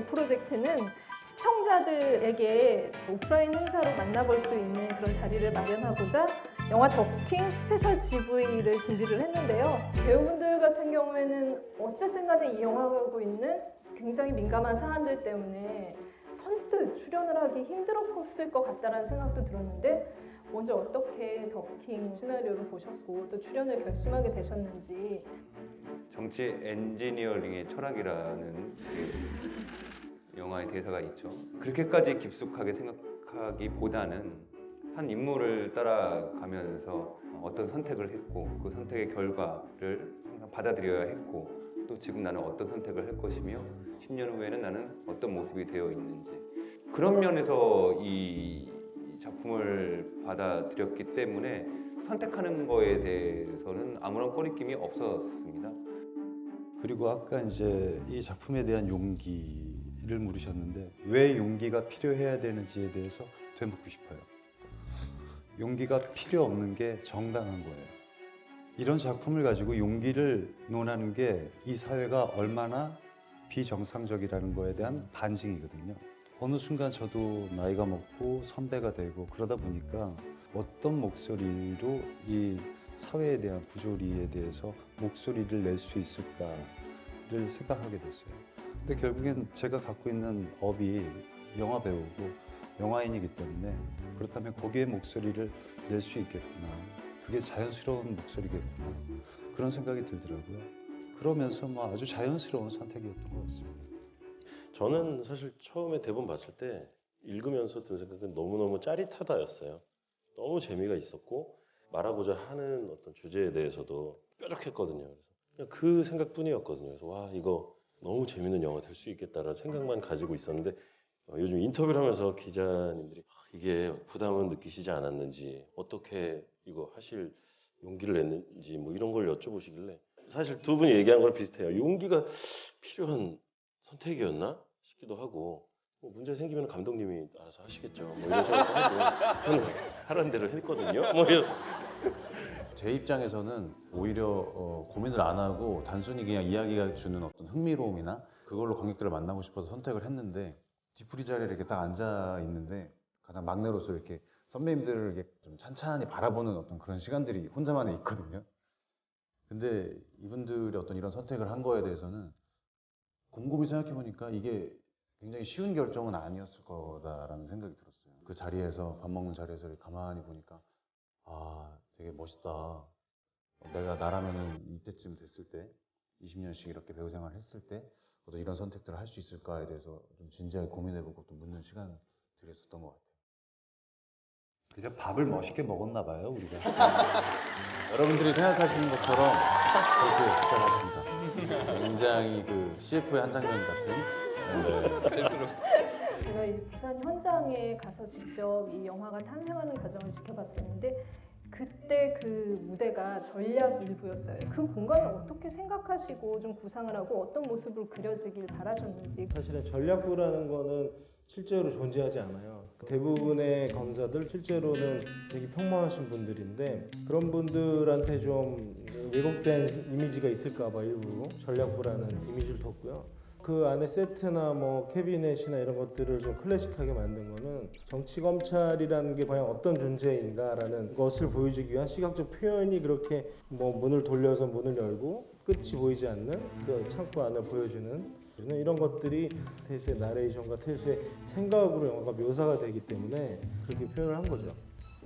프로젝트는 시청자들에게 오프라인 행사로 만나볼 수 있는 그런 자리를 마련하고자 영화 더킹 스페셜 GV를 준비를 했는데요. 배우분들 같은 경우에는 어쨌든 간에 이 영화가 하고 있는 굉장히 민감한 사안들 때문에 선뜻 출연을 하기 힘들었을 것 같다는 생각도 들었는데 먼저 어떻게 더킹 시나리오를 보셨고 또 출연을 결심하게 되셨는지. 정치 엔지니어링의 철학이라는 그 영화의 대사가 있죠. 그렇게까지 깊숙하게 생각하기보다는 한 인물을 따라가면서 어떤 선택을 했고 그 선택의 결과를 항상 받아들여야 했고 또 지금 나는 어떤 선택을 할 것이며 10년 후에는 나는 어떤 모습이 되어 있는지 그런 면에서 이 작품을 받아들였기 때문에 선택하는 거에 대해서는 아무런 꺼리낌이 없었습니다. 그리고 아까 이제 이 작품에 대한 용기를 물으셨는데 왜 용기가 필요해야 되는지에 대해서 되묻고 싶어요. 용기가 필요 없는 게 정당한 거예요. 이런 작품을 가지고 용기를 논하는 게 이 사회가 얼마나 비정상적이라는 거에 대한 반증이거든요. 어느 순간 저도 나이가 먹고 선배가 되고 그러다 보니까 어떤 목소리로 이 사회에 대한 부조리에 대해서 목소리를 낼 수 있을까를 생각하게 됐어요. 근데 결국엔 제가 갖고 있는 업이 영화 배우고 영화인이기 때문에 그렇다면 거기에 목소리를 낼 수 있겠구나. 그게 자연스러운 목소리겠구나. 그런 생각이 들더라고요. 그러면서 뭐 아주 자연스러운 선택이었던 것 같습니다. 저는 사실 처음에 대본 봤을 때 읽으면서 든 생각은 너무너무 짜릿하다였어요. 너무 재미가 있었고 말하고자 하는 어떤 주제에 대해서도 뾰족했거든요. 그래서 그냥 그 생각뿐이었거든요. 그래서 와 이거 너무 재밌는 영화 될 수 있겠다라는 생각만 가지고 있었는데 요즘 인터뷰를 하면서 기자님들이 이게 부담은 느끼시지 않았는지 어떻게 이거 하실 용기를 냈는지 뭐 이런 걸 여쭤보시길래 사실 두 분이 얘기한 거랑 비슷해요. 용기가 필요한 선택이었나 싶기도 하고 뭐 문제 생기면 감독님이 알아서 하시겠죠. 뭐 이런 생각도 하고 저는 하라는 대로 했거든요. 뭐 이런. 제 입장에서는 오히려 고민을 안 하고 단순히 그냥 이야기가 주는 어떤 흥미로움이나 그걸로 관객들을 만나고 싶어서 선택을 했는데 뒤풀이 자리에 이렇게 딱 앉아 있는데 가장 막내로서 이렇게 선배님들을 이렇게 좀 찬찬히 바라보는 어떤 그런 시간들이 혼자만에 있거든요. 근데 이분들이 어떤 이런 선택을 한 거에 대해서는 곰곰이 생각해 보니까 이게 굉장히 쉬운 결정은 아니었을 거다라는 생각이 들었어요. 그 자리에서 밥 먹는 자리에서 이렇게 가만히 보니까 아 되게 멋있다. 내가 나라면은 이때쯤 됐을 때 20년씩 이렇게 배우 생활을 했을 때 어떤 이런 선택들을 할 수 있을까에 대해서 좀 진지하게 고민해보고 또 묻는 시간들이 있었던 것 같아요. 그냥 밥을 멋있게 먹었나 봐요, 우리가. 여러분들이 생각하시는 것처럼 딱 그렇게 시작하십니다. 굉장히 그 CF의 한 장면 같은. 제가 이 부산 현장에 가서 직접 이 영화가 탄생하는 과정을 지켜봤었는데 그때 그 무대가 전략 일부였어요. 그 공간을 어떻게 생각하시고 좀 구상을 하고 어떤 모습으로 그려지길 바라셨는지. 사실은 전략부라는 거는 실제로 존재하지 않아요. 대부분의 검사들 실제로는 되게 평범하신 분들인데 그런 분들한테 좀 왜곡된 이미지가 있을까 봐 일부러 전략부라는 이미지를 뒀고요. 그 안에 세트나 뭐 캐비넷이나 이런 것들을 좀 클래식하게 만든 거는 정치 검찰이라는 게 과연 어떤 존재인가라는 것을 보여주기 위한 시각적 표현이 그렇게 뭐 문을 돌려서 문을 열고 끝이 보이지 않는 그 창고 안을 보여주는 이런 것들이 태수의 나레이션과 태수의 생각으로 영화가 묘사가 되기 때문에 그렇게 표현을 한 거죠.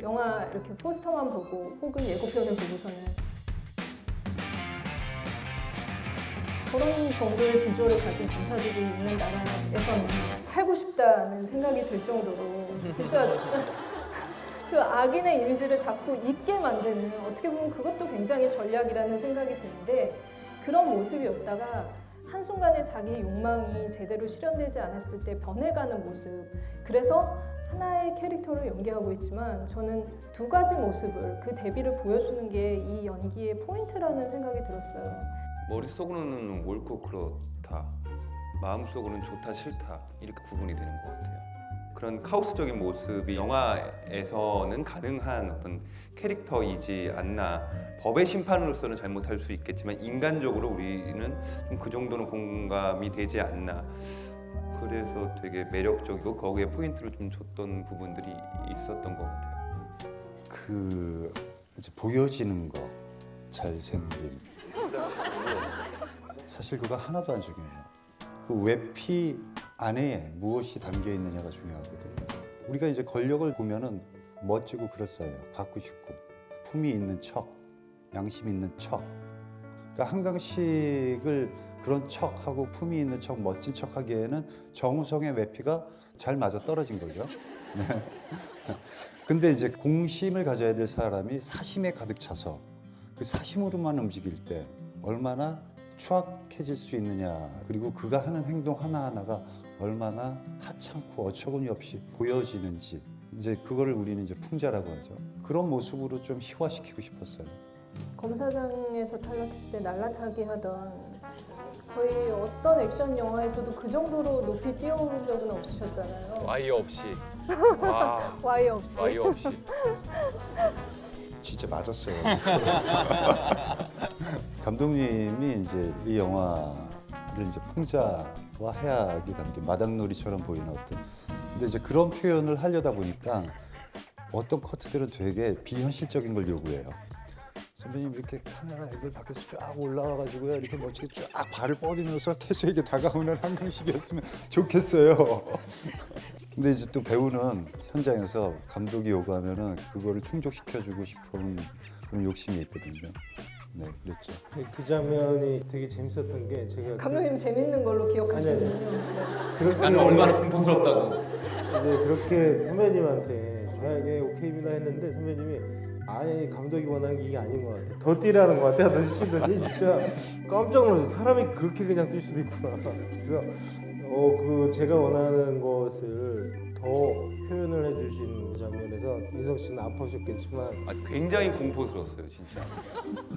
영화 이렇게 포스터만 보고 혹은 예고편을 보고서는 저런 정도의 비주얼을 가진 검사들이 있는 나라에서는 살고 싶다는 생각이 들 정도로 진짜 그 악인의 이미지를 자꾸 잊게 만드는 어떻게 보면 그것도 굉장히 전략이라는 생각이 드는데 그런 모습이었다가 한순간에 자기 욕망이 제대로 실현되지 않았을 때 변해가는 모습. 그래서 하나의 캐릭터를 연기하고 있지만 저는 두 가지 모습을 그 대비를 보여주는 게 이 연기의 포인트라는 생각이 들었어요. 머릿속으로는 옳고 그렇다, 마음속으로는 좋다 싫다 이렇게 구분이 되는 것 같아요. 그런 카오스적인 모습이 영화에서는 가능한 어떤 캐릭터이지 않나. 법의 심판으로서는 잘못할 수 있겠지만 인간적으로 우리는 좀 그 정도는 공감이 되지 않나. 그래서 되게 매력적이고 거기에 포인트를 좀 줬던 부분들이 있었던 것 같아요. 그 이제 보여지는 거, 잘생김. 사실 그거 하나도 안 중요해요. 그 외피 안에 무엇이 담겨 있느냐가 중요하거든요. 우리가 이제 권력을 보면은 멋지고 그럴싸해요. 갖고 싶고 품위 있는 척, 양심 있는 척. 그러니까 한강식을 그런 척하고 품위 있는 척, 멋진 척하기에는 정우성의 외피가 잘 맞아 떨어진 거죠. 네. 근데 이제 공심을 가져야 될 사람이 사심에 가득 차서 그 사심으로만 움직일 때 얼마나 추악해질 수 있느냐, 그리고 그가 하는 행동 하나하나가 얼마나 하찮고 어처구니 없이 보여지는지, 이제 그거를 우리는 이제 풍자라고 하죠. 그런 모습으로 좀 희화시키고 싶었어요. 검사장에서 탈락했을 때 날라차기 하던 거의 어떤 액션 영화에서도 그 정도로 높이 뛰어오른 적은 없으셨잖아요. 와이어 없이. 와, 와이 없이. 와이어 없이. 진짜 맞았어요. 감독님이 이제 이 영화를 이제 풍자와 해악이 담긴 마당놀이처럼 보이는 어떤, 근데 이제 그런 표현을 하려다 보니까 어떤 커트들은 되게 비현실적인 걸 요구해요. 선배님 이렇게 카메라 앵글 밖에서 쫙 올라와가지고요, 이렇게 멋지게 쫙 발을 뻗으면서 태수에게 다가오는 한강식이었으면 좋겠어요. 근데 이제 또 배우는 현장에서 감독이 요구하면은 그거를 충족시켜주고 싶은 그런 욕심이 있거든요. 네, 그랬죠. 그 장면이 되게 재밌었던 게 제가 감독님 재밌는 걸로 기억하시는군요. 네. 그렇게 나는 얼마나 공포스럽다고. 이제 그렇게 선배님한테 저에게 오케이입니다 했는데 선배님이 아예 감독이 원하는 게 이게 아닌 것 같아. 더 뛰라는 것 같아 하시더니 진짜 깜짝 놀랐어요. 사람이 그렇게 그냥 뛸 수도 있구나. 그래서 그 제가 원하는 것을 더 표현을 해주신 장면에서 인성 씨는 아파하셨겠지만 굉장히 공포스러웠어요, 진짜.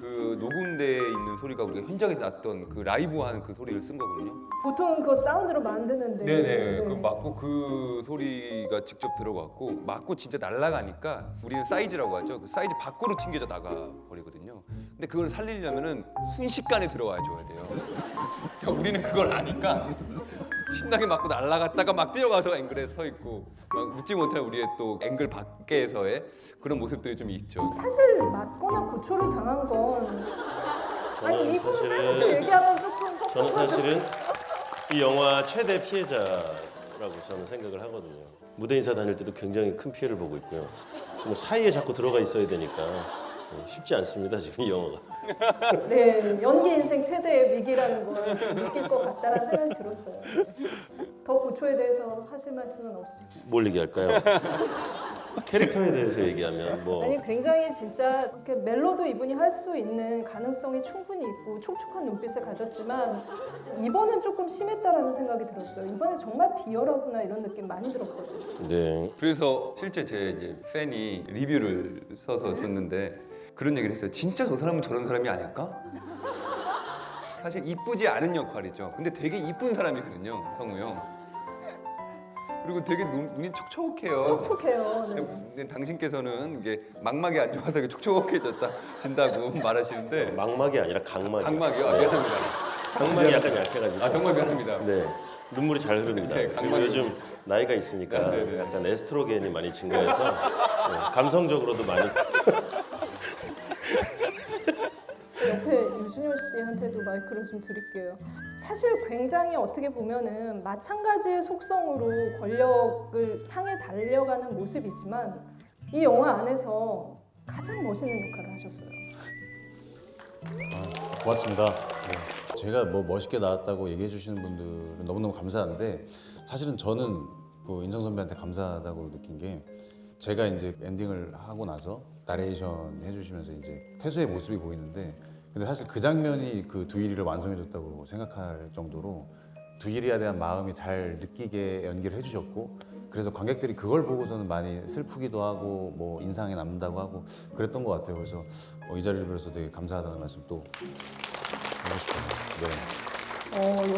그 녹음대에 있는 소리가 우리가 현장에서 났던 그 라이브하는 그 소리를 쓴 거거든요. 보통 그 사운드로 만드는데. 네네. 그 맞고 그 소리가 직접 들어갔고 맞고 진짜 날아가니까 우리는 사이즈라고 하죠. 그 사이즈 밖으로 튕겨져 나가 버리거든요. 근데 그걸 살리려면은 순식간에 들어와 줘야 돼요. 그러니까 우리는 그걸 아니까 신나게 맞고 날아갔다가 막 뛰어가서 앵글에 서 있고 막 웃지 못할 우리의 또 앵글 밖에서의 그런 모습들이 좀 있죠. 사실 맞거나 고초를 당한 건 아니 이 부분 빼놓고 얘기하면 조금 저는 섭섭하죠. 사실은 이 영화 최대 피해자라고 저는 생각을 하거든요. 무대 인사 다닐 때도 굉장히 큰 피해를 보고 있고요. 뭐 사이에 자꾸 들어가 있어야 되니까 쉽지 않습니다, 지금 이 영화가. 네, 연기 인생 최대의 위기라는 걸 좀 느낄 것 같다라는 생각이 들었어요. 더 고초에 대해서 하실 말씀은 없으시죠? 뭘 얘기할까요? 캐릭터에 대해서 얘기하면 뭐 아니 굉장히 진짜 이렇게 멜로도 이분이 할 수 있는 가능성이 충분히 있고 촉촉한 눈빛을 가졌지만 이번은 조금 심했다라는 생각이 들었어요. 이번에 정말 비열하구나 이런 느낌 많이 들었거든요. 네. 그래서 실제 제 이제 팬이 리뷰를 써서 듣는데 그런 얘기를 했어요. 진짜 저 사람은 저런 사람이 아닐까? 사실 이쁘지 않은 역할이죠. 근데 되게 이쁜 사람이거든요, 성우 형. 그리고 되게 눈이 촉촉해요. 촉촉해요. 네. 근데 당신께서는 이게 망막이 안 좋아서 이게 촉촉해졌다 진다고 말하시는데 망막이 아니라 각막이요. 각막이요? 아, 네. 미안합니다. 각막이 약간 약해가지고. 아 정말 미안합니다. 네. 눈물이 잘 흐릅니다. 네, 그리고 각막이- 요즘 나이가 있으니까 네, 네. 약간 에스트로겐이 많이 증가해서 감성적으로도 많이 옆에 유준열 씨한테도 마이크를 좀 드릴게요. 사실 굉장히 어떻게 보면은 마찬가지의 속성으로 권력을 향해 달려가는 모습이지만 이 영화 안에서 가장 멋있는 역할을 하셨어요. 고맙습니다. 네. 제가 뭐 멋있게 나왔다고 얘기해 주시는 분들은 너무너무 감사한데 사실은 저는 그 인성 선배한테 감사하다고 느낀 게 제가 이제 엔딩을 하고 나서 나레이션 해주시면서 이제 태수의 모습이 보이는데 근데 사실 그 장면이 그 두일이를 완성해줬다고 생각할 정도로 두일이에 대한 마음이 잘 느끼게 연기를 해주셨고 그래서 관객들이 그걸 보고서는 많이 슬프기도 하고 뭐 인상에 남는다고 하고 그랬던 것 같아요. 그래서 이 자리를 빌어서 되게 감사하다는 말씀 또 하고 싶어요. 네.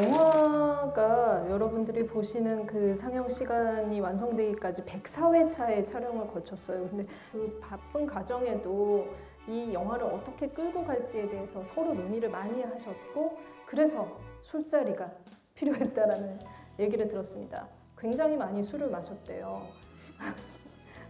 영화가 여러분들이 보시는 그 상영 시간이 완성되기까지 104회차의 촬영을 거쳤어요. 근데 그 바쁜 과정에도 이 영화를 어떻게 끌고 갈지에 대해서 서로 논의를 많이 하셨고 그래서 술자리가 필요했다라는 얘기를 들었습니다. 굉장히 많이 술을 마셨대요.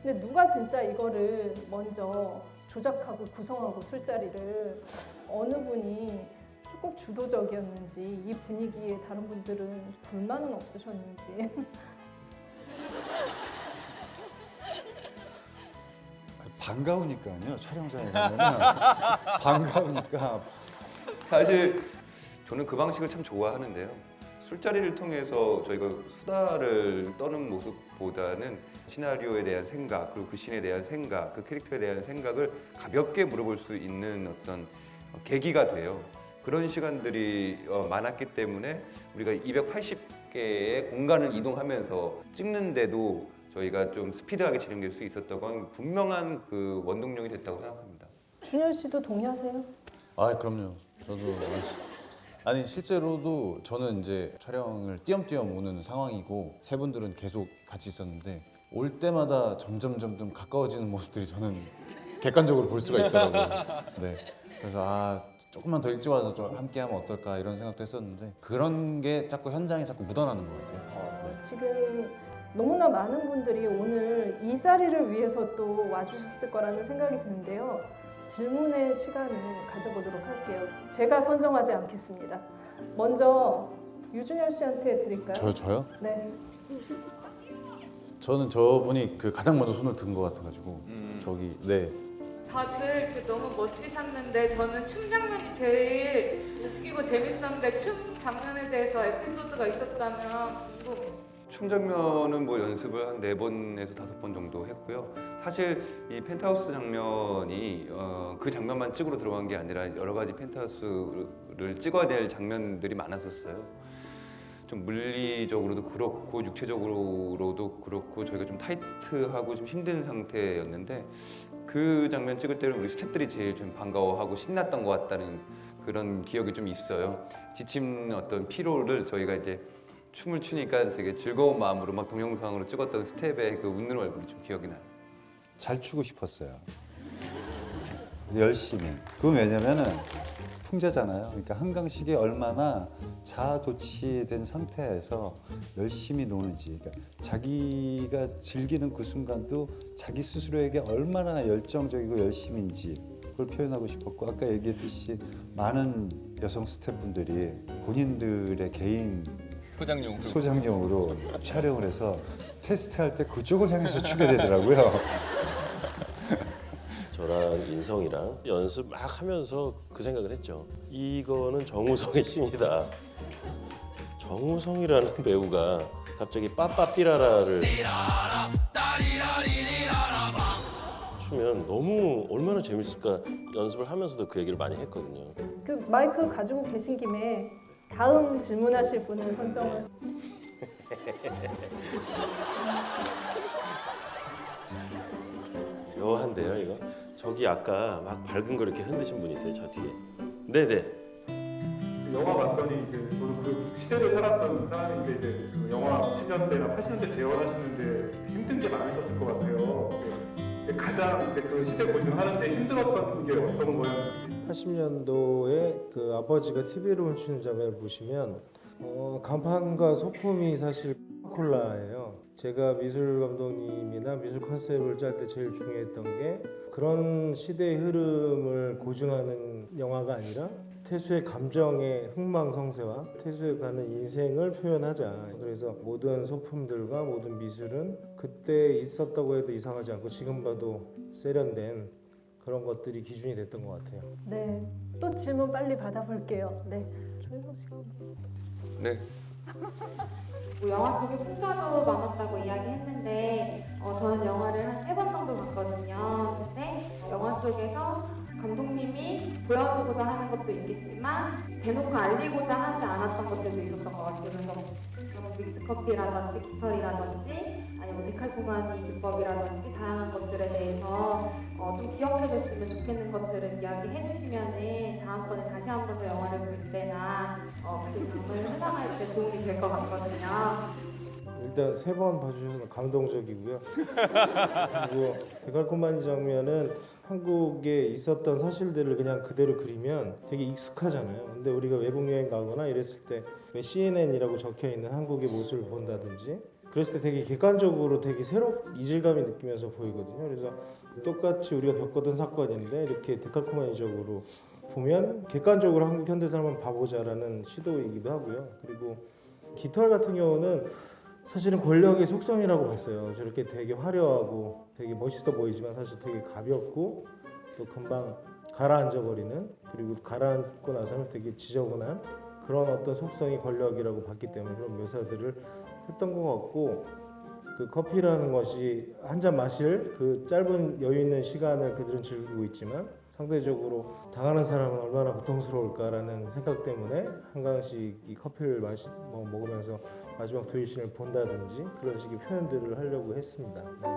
근데 누가 진짜 이거를 먼저 조작하고 구성하고 술자리를 어느 분이 조금 주도적이었는지 이 분위기에 다른 분들은 불만은 없으셨는지 반가우니까요. 촬영장에 가면은 반가우니까 사실 저는 그 방식을 참 좋아하는데요. 술자리를 통해서 저희가 수다를 떠는 모습보다는 시나리오에 대한 생각, 그리고 그 씬에 대한 생각, 그 캐릭터에 대한 생각을 가볍게 물어볼 수 있는 어떤 계기가 돼요. 그런 시간들이 많았기 때문에 우리가 280개의 공간을 이동하면서 찍는데도 저희가 좀 스피드하게 진행될 수 있었던 건 분명한 그 원동력이 됐다고 생각합니다. 준열 씨도 동의하세요? 아, 그럼요. 저도 아니 실제로도 저는 이제 촬영을 띄엄띄엄 오는 상황이고 세 분들은 계속 같이 있었는데 올 때마다 점점 가까워지는 모습들이 저는 객관적으로 볼 수가 있더라고요. 네. 그래서 조금만 더 일찍 와서 좀 함께 하면 어떨까 이런 생각도 했었는데 그런 게 자꾸 현장에 자꾸 묻어나는 것 같아요. 네. 지금 너무나 많은 분들이 오늘 이 자리를 위해서 또 와주셨을 거라는 생각이 드는데요. 질문의 시간을 가져보도록 할게요. 제가 선정하지 않겠습니다. 먼저 유준열 씨한테 드릴까요? 저요? 네. 저는 저분이 그 가장 먼저 손을 든 것 같아가지고 저기 네. 다들 너무 멋지셨는데 저는 춤 장면이 제일 웃기고 재밌었는데 춤 장면에 대해서 에피소드가 있었다면 궁금해요. 춤 장면은 뭐 연습을 한 4번에서 5번 정도 했고요. 사실 이 펜트하우스 장면이 그 장면만 찍으러 들어간 게 아니라 여러 가지 펜트하우스를 찍어야 될 장면들이 많았었어요. 좀 물리적으로도 그렇고 육체적으로도 그렇고 저희가 좀 타이트하고 좀 힘든 상태였는데 그 장면 찍을 때는 우리 스태프들이 제일 좀 반가워하고 신났던 것 같다는 그런 기억이 좀 있어요. 지친 어떤 피로를 저희가 이제 춤을 추니까 되게 즐거운 마음으로 막 동영상으로 찍었던 스텝의 그 웃는 얼굴이 좀 기억이 나요. 잘 추고 싶었어요. 열심히. 그건 왜냐면은 풍자잖아요. 그러니까 한강식이 얼마나 자아도취된 상태에서 열심히 노는지, 그러니까 자기가 즐기는 그 순간도 자기 스스로에게 얼마나 열정적이고 열심인지 그걸 표현하고 싶었고, 아까 얘기했듯이 많은 여성 스태프분들이 본인들의 개인 소장용으로 촬영을 해서 테스트할 때 그쪽을 향해서 추게 되더라고요. 저랑 인성이랑 연습 막 하면서 그 생각을 했죠. 이거는 정우성의 씬이다. 정우성이라는 배우가 갑자기 빠빠삐라라를 추면 너무 얼마나 재밌을까 연습을 하면서도 그 얘기를 많이 했거든요. 그 마이크 가지고 계신 김에 다음 질문하실 분을 선정을. 묘한데요, 이거? 저기 아까 막 밝은 거 이렇게 흔드신 분 있어요, 저 뒤에. 네네. 영화 봤더니 저도 그 시대를 살았던 사람인데 이제 그 영화 70년대나 80년대 재현하시는데 힘든 게 많으셨을 것 같아요. 가장 그 시대 고증하는데 힘들었던 게 어떤 거였는지. 80년도에 그 아버지가 TV를 훔치는 장면을 보시면 간판과 소품이 사실 콜라예요. 제가 미술 감독님이나 미술 컨셉을 짤 때 제일 중요했던 게 그런 시대의 흐름을 고증하는 영화가 아니라 태수의 감정의 흥망성쇠와 태수에 가는 인생을 표현하자. 그래서 모든 소품들과 모든 미술은 그때 있었다고 해도 이상하지 않고 지금 봐도 세련된 그런 것들이 기준이 됐던 것 같아요. 네. 또 질문 빨리 받아볼게요. 네. 조혜성 씨가. 네. 뭐 영화 속에 풍자도 많았다고 이야기했는데 저는 영화를 한 3번 정도 봤거든요. 근데 영화 속에서 감독님이 보여주고자 하는 것도 있겠지만 대놓고 알리고자 하지 않았던 것들도 있었던 것 같아요. 그래서 믹스커피라든지 깃털이라든지 아니면 데칼코마니 기법이라든지 다양한 것들에 대해서 좀 기억해줬으면 좋겠는 것들을 이야기해 주시면은 다음번에 다시 한 번 더 영화를 볼 때나 그 장면을 회상할 때 도움이 될 것 같거든요. 일단 3번 봐주셔서 감동적이고요. 그리고 데칼코마니 장면은 한국에 있었던 사실들을 그냥 그대로 그리면 되게 익숙하잖아요. 근데 우리가 외국 여행 가거나 이랬을 때 왜 CNN이라고 적혀 있는 한국의 모습을 본다든지 그랬을 때 되게 객관적으로 되게 이질감이 느끼면서 보이거든요. 그래서 똑같이 우리가 겪었던 사건인데 이렇게 데칼코마니적으로 보면 객관적으로 한국 현대사를 한번 봐보자라는 시도이기도 하고요. 그리고 깃털 같은 경우는 사실은 권력의 속성이라고 봤어요. 저렇게 되게 화려하고 되게 멋있어 보이지만 사실 되게 가볍고 또 금방 가라앉아 버리는, 그리고 가라앉고 나서는 되게 지저분한 그런 어떤 속성이 권력이라고 봤기 때문에 그런 묘사들을 했던 것 같고, 그 커피라는 것이 한 잔 마실 그 짧은 여유 있는 시간을 그들은 즐기고 있지만 상대적으로 당하는 사람은 얼마나 고통스러울까라는 생각 때문에 한강씩 이 커피를 먹으면서 마지막 두유신을 본다든지 그런 식의 표현들을 하려고 했습니다. 네.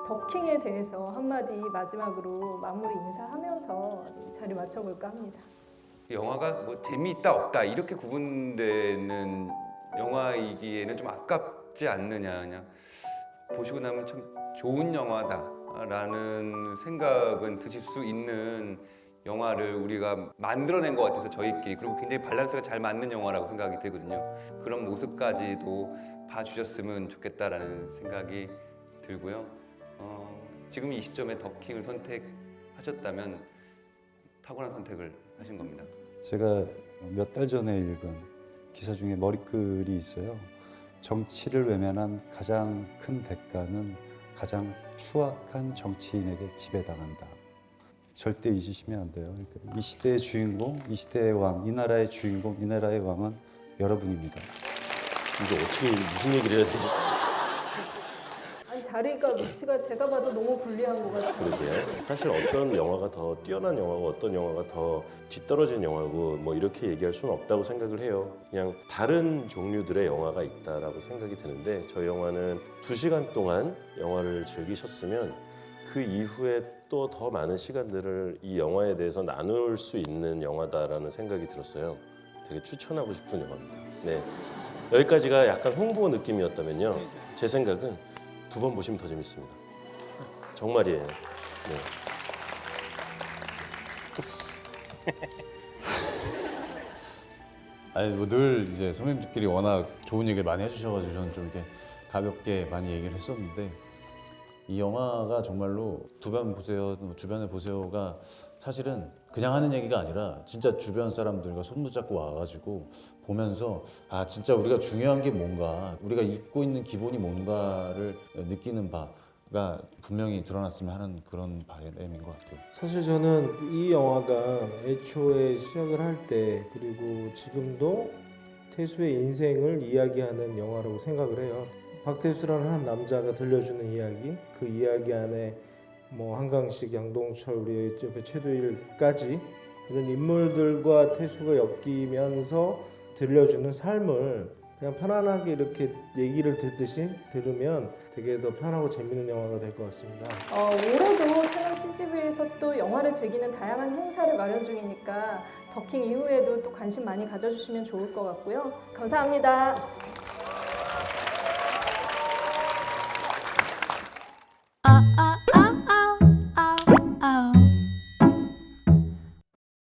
더킹에 대해서 한마디 마지막으로 마무리 인사하면서 자리 맞춰볼까 합니다. 영화가 뭐 재미있다 없다 이렇게 구분되는 영화이기에는 좀 아깝지 않느냐. 그냥 보시고 나면 참 좋은 영화다라는 생각은 드실 수 있는 영화를 우리가 만들어낸 것 같아서 저희끼리, 그리고 굉장히 밸런스가 잘 맞는 영화라고 생각이 들거든요. 그런 모습까지도 봐주셨으면 좋겠다라는 생각이 들고요. 지금 이 시점에 더킹을 선택하셨다면 탁월한 선택을 하신 겁니다. 제가 몇 달 전에 읽은 기사 중에 머리글이 있어요. 정치를 외면한 가장 큰 대가는 가장 추악한 정치인에게 지배당한다. 절대 잊으시면 안 돼요. 그러니까 이 시대의 주인공, 이 시대의 왕, 이 나라의 주인공, 이 나라의 왕은 여러분입니다. 이게 어떻게 무슨 얘기를 해야 되지? 아니 자리가 위치가 제가 봐도 너무 불리한 것 같아요. 그러게요. 사실 어떤 영화가 더 뛰어난 영화고 어떤 영화가 더 뒤떨어진 영화고 뭐 이렇게 얘기할 수는 없다고 생각을 해요. 그냥 다른 종류들의 영화가 있다라고 생각이 드는데, 저희 영화는 2시간 동안 영화를 즐기셨으면 그 이후에 또 더 많은 시간들을 이 영화에 대해서 나눌 수 있는 영화다라는 생각이 들었어요. 되게 추천하고 싶은 영화입니다. 네, 여기까지가 약간 홍보 느낌이었다면요, 제 생각은 2번 보시면 더 재밌습니다. 정말이에요. 네. 아니 뭐 늘 이제 선배님들끼리 워낙 좋은 얘기를 많이 해주셔가지고 저는 좀 이렇게 가볍게 많이 얘기를 했었는데, 이 영화가 정말로 2번 보세요, 주변에 보세요가 사실은 그냥 하는 얘기가 아니라 진짜 주변 사람들과 손 붙잡고 와가지고 보면서 아 진짜 우리가 중요한 게 뭔가, 우리가 잊고 있는 기본이 뭔가를 느끼는 바가 분명히 드러났으면 하는 그런 바람인 것 같아요. 사실 저는 이 영화가 애초에 시작을 할 때 그리고 지금도 태수의 인생을 이야기하는 영화라고 생각을 해요. 박태수라는 한 남자가 들려주는 이야기, 그 이야기 안에 뭐 한강식, 양동철, 우리 옆에 최두일까지 이런 인물들과 태수가 엮이면서 들려주는 삶을 그냥 편안하게 이렇게 얘기를 듣듯이 들으면 되게 더 편하고 재밌는 영화가 될 것 같습니다. 올해도 채널 CGV에서 또 영화를 즐기는 다양한 행사를 마련 중이니까 더킹 이후에도 또 관심 많이 가져주시면 좋을 것 같고요. 감사합니다.